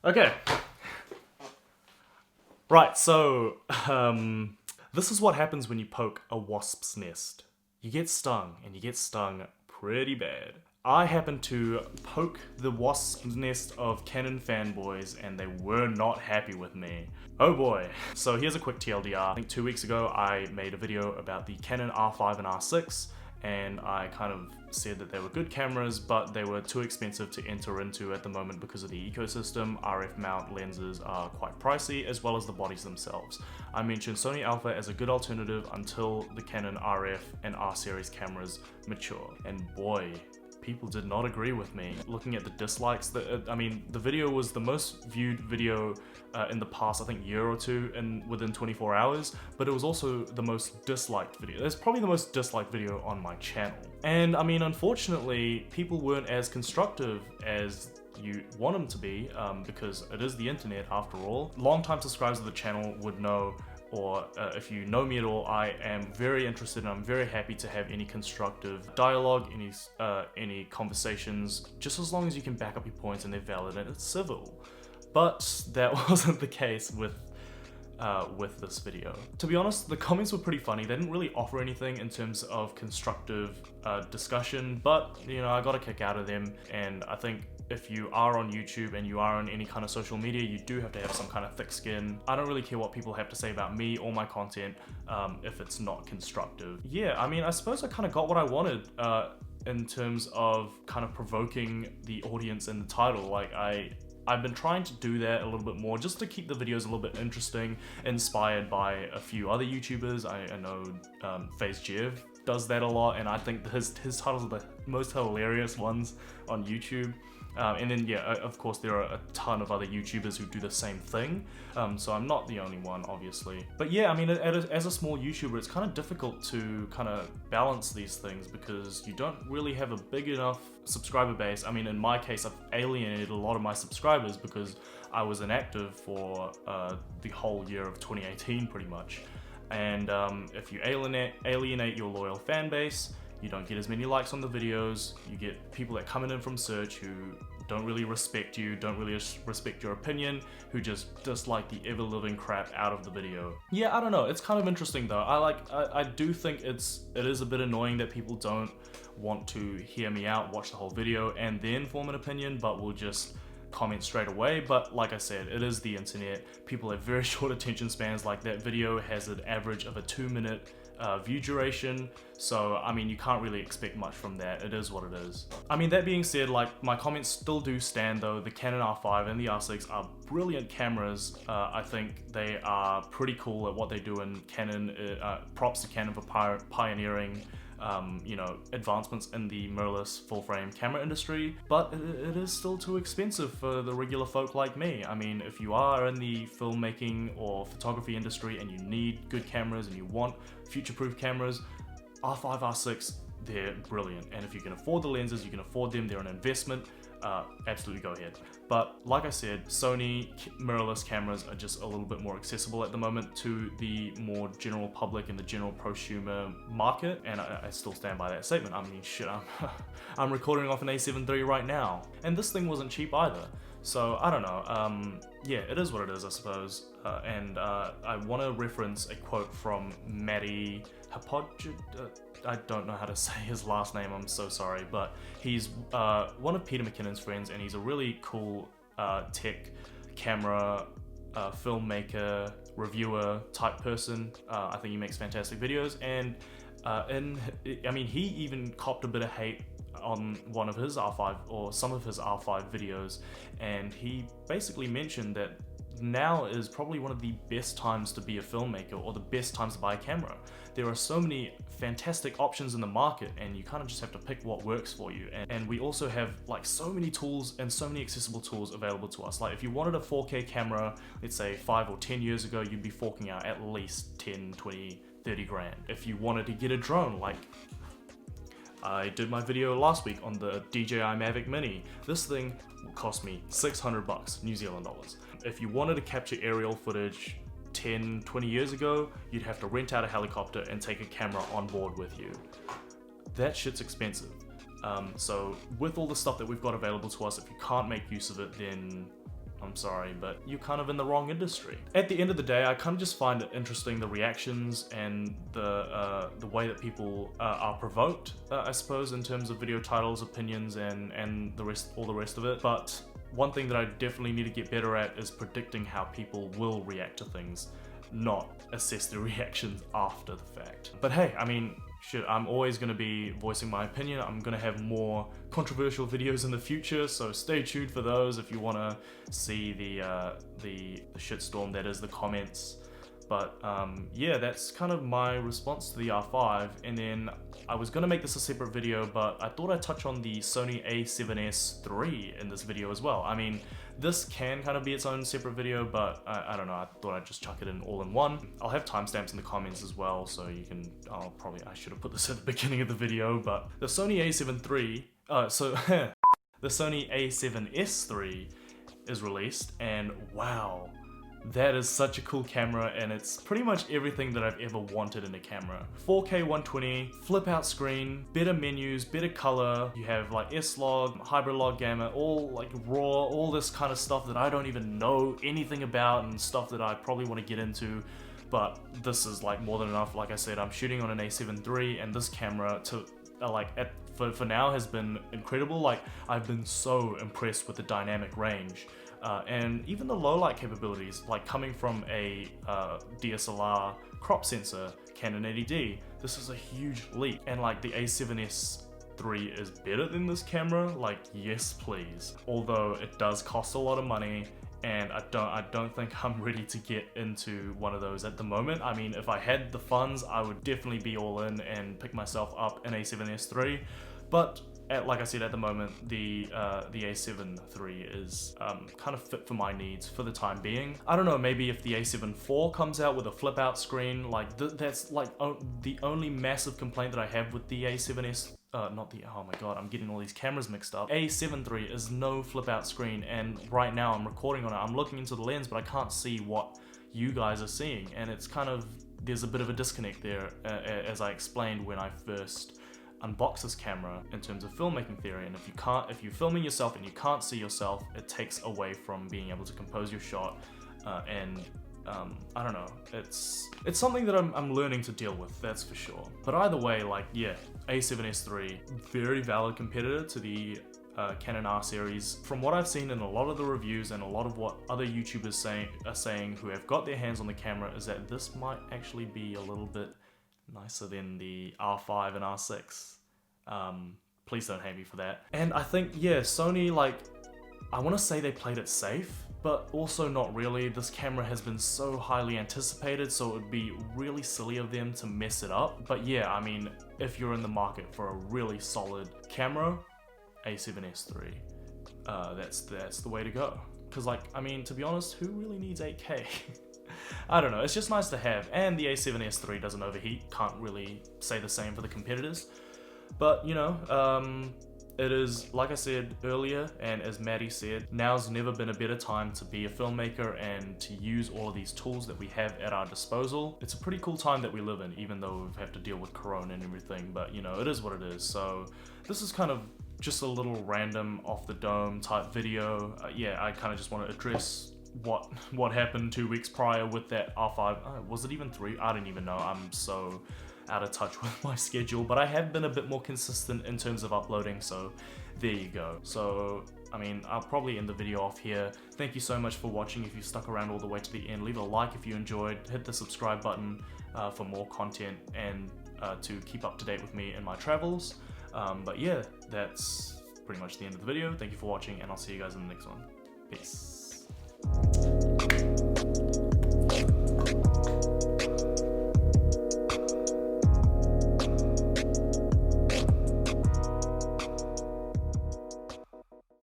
Okay. Right, so, this is what happens when you poke a wasp's nest. You get stung, and you get stung pretty bad. I happened to poke the wasp's nest of Canon fanboys, and they were not happy with me. Oh boy. So here's a quick TLDR. I think 2 weeks ago I made a video about the Canon R5 and R6, and I kind of said that they were good cameras, but they were too expensive to enter into at the moment because of the ecosystem. RF mount lenses are quite pricey, as well as the bodies themselves. I mentioned Sony Alpha as a good alternative until the Canon RF and R series cameras mature, and boy, people did not agree with me. Looking at the dislikes, I mean, the video was the most viewed video in the past, I think, year or two, and within 24 hours, but it was also the most disliked video. It's probably the most disliked video on my channel. And I mean, unfortunately, people weren't as constructive as you want them to be, because it is the internet after all. Long-time subscribers of the channel would know, or if you know me at all, I am very interested and I'm very happy to have any constructive dialogue, any conversations, just as long as you can back up your points and they're valid and it's civil. But that wasn't the case with this video. To be honest, the comments were pretty funny. They didn't really offer anything in terms of constructive discussion, but you know, I got a kick out of them, and I think if you are on YouTube and you are on any kind of social media, you do have to have some kind of thick skin. I don't really care what people have to say about me or my content if it's not constructive. Yeah, I mean, I suppose I kind of got what I wanted in terms of kind of provoking the audience in the title. Like, I've been trying to do that a little bit more, just to keep the videos a little bit interesting, inspired by a few other YouTubers. I know FaZe Jev does that a lot, and I think his titles are the most hilarious ones on YouTube. And then, yeah, of course, there are a ton of other YouTubers who do the same thing, so I'm not the only one, obviously. But yeah, I mean, as a small YouTuber, it's kind of difficult to kind of balance these things because you don't really have a big enough subscriber base. I mean, in my case, I've alienated a lot of my subscribers because I was inactive for the whole year of 2018, pretty much. And if you alienate your loyal fan base, you don't get as many likes on the videos, you get people that come in from search who don't really respect you, don't really respect your opinion, who just dislike the ever-living crap out of the video. Yeah, I don't know, it's kind of interesting though. I do think it is a bit annoying that people don't want to hear me out, watch the whole video, and then form an opinion, but will just comment straight away. But like I said, it is the internet. People have very short attention spans. Like, that video has an average of a 2-minute view duration, so I mean, you can't really expect much from that. It is what it is. I mean, that being said, like, my comments still do stand though. The Canon R5 and the R6 are brilliant cameras. I think they are pretty cool at what they do, in Canon. Props to Canon for pioneering you know, advancements in the mirrorless full-frame camera industry, but it is still too expensive for the regular folk like me. I mean, if you are in the filmmaking or photography industry and you need good cameras and you want future-proof cameras, R5, R6, they're brilliant. And if you can afford the lenses, you can afford them, they're an investment, absolutely go ahead. But like I said, Sony mirrorless cameras are just a little bit more accessible at the moment to the more general public and the general prosumer market, and I still stand by that statement. I mean, shit, I'm recording off an a7 III right now, and this thing wasn't cheap either. So I don't know, yeah, it is what it is, I suppose. And I want to reference a quote from Matty Hapodge. I don't know how to say his last name, I'm so sorry, but he's one of Peter McKinnon's friends, and he's a really cool tech camera filmmaker, reviewer type person. I think he makes fantastic videos, and I mean, he even copped a bit of hate on one of his R5 or some of his R5 videos, and he basically mentioned that now is probably one of the best times to be a filmmaker, or the best times to buy a camera. There are so many fantastic options in the market, and you kind of just have to pick what works for you. And we also have like so many tools and so many accessible tools available to us. Like, if you wanted a 4K camera, let's say 5 or 10 years ago, you'd be forking out at least 10, 20, 30 grand. If you wanted to get a drone, like I did my video last week on the DJI Mavic Mini. This thing will cost me 600 bucks, New Zealand dollars. If you wanted to capture aerial footage 10, 20 years ago, you'd have to rent out a helicopter and take a camera on board with you. That shit's expensive. So with all the stuff that we've got available to us, if you can't make use of it, then I'm sorry, but you're kind of in the wrong industry. At the end of the day, I kind of just find it interesting, the reactions and the way that people are provoked, I suppose, in terms of video titles, opinions, and all the rest of it. But one thing that I definitely need to get better at is predicting how people will react to things, not assess their reactions after the fact. But hey, I mean, shit, I'm always going to be voicing my opinion. I'm going to have more controversial videos in the future, so stay tuned for those if you want to see the shitstorm that is the comments. But yeah, that's kind of my response to the R5. And then I was going to make this a separate video, but I thought I'd touch on the Sony a7S III in this video as well. I mean, this can kind of be its own separate video, but I don't know, I thought I'd just chuck it in all in one. I'll have timestamps in the comments as well, so you can, I should have put this at the beginning of the video, but the Sony a7 III, the Sony a7S III is released, and wow, that is such a cool camera, and it's pretty much everything that I've ever wanted in a camera. 4K 120, flip out screen, better menus, better color, you have like S-Log, hybrid log gamma, all like RAW, all this kind of stuff that I don't even know anything about and stuff that I probably want to get into. But this is like more than enough. Like I said, I'm shooting on an a7 III, and this camera for now has been incredible. Like, I've been so impressed with the dynamic range. And even the low light capabilities, like coming from a DSLR crop sensor, Canon 80D, this is a huge leap. And like the a7S III is better than this camera, like yes please. Although it does cost a lot of money, and I don't think I'm ready to get into one of those at the moment. I mean, if I had the funds, I would definitely be all in and pick myself up an a7S III. But like I said, at the moment, the a7 III is kind of fit for my needs for the time being. I don't know, maybe if the a7 IV comes out with a flip out screen, like that's like the only massive complaint that I have with the a7S, oh my god, I'm getting all these cameras mixed up. A7 III is no flip out screen, and right now I'm recording on it, I'm looking into the lens, but I can't see what you guys are seeing, and it's kind of, there's a bit of a disconnect there, as I explained when I first unbox this camera in terms of filmmaking theory. And if you're filming yourself and you can't see yourself, it takes away from being able to compose your shot, and I don't know, it's something that I'm learning to deal with, that's for sure. But either way, like, yeah, a7S III, very valid competitor to the Canon R series. From what I've seen in a lot of the reviews and a lot of what other YouTubers are saying who have got their hands on the camera, is that this might actually be a little bit nicer than the R5 and R6. Please don't hate me for that. And I think, yeah, Sony, like, I want to say they played it safe, but also not really. This camera has been so highly anticipated, so it would be really silly of them to mess it up. But yeah, I mean, if you're in the market for a really solid camera, a7S III, that's the way to go. Because, like, I mean, to be honest, who really needs 8K? I don't know, it's just nice to have, and the a7S III doesn't overheat, can't really say the same for the competitors. But, you know, it is, like I said earlier, and as Maddie said, now's never been a better time to be a filmmaker and to use all of these tools that we have at our disposal. It's a pretty cool time that we live in, even though we have to deal with Corona and everything, but, you know, it is what it is. So this is kind of just a little random off the dome type video. Yeah, I kind of just want to address what happened 2 weeks prior with that R5. Was it even 3? I don't even know. I'm so out of touch with my schedule, but I have been a bit more consistent in terms of uploading, so there you go. So, I mean, I'll probably end the video off here. Thank you so much for watching. If you stuck around all the way to the end, leave a like if you enjoyed, hit the subscribe button for more content and to keep up to date with me and my travels. But yeah, that's pretty much the end of the video. Thank you for watching, and I'll see you guys in the next one. Peace.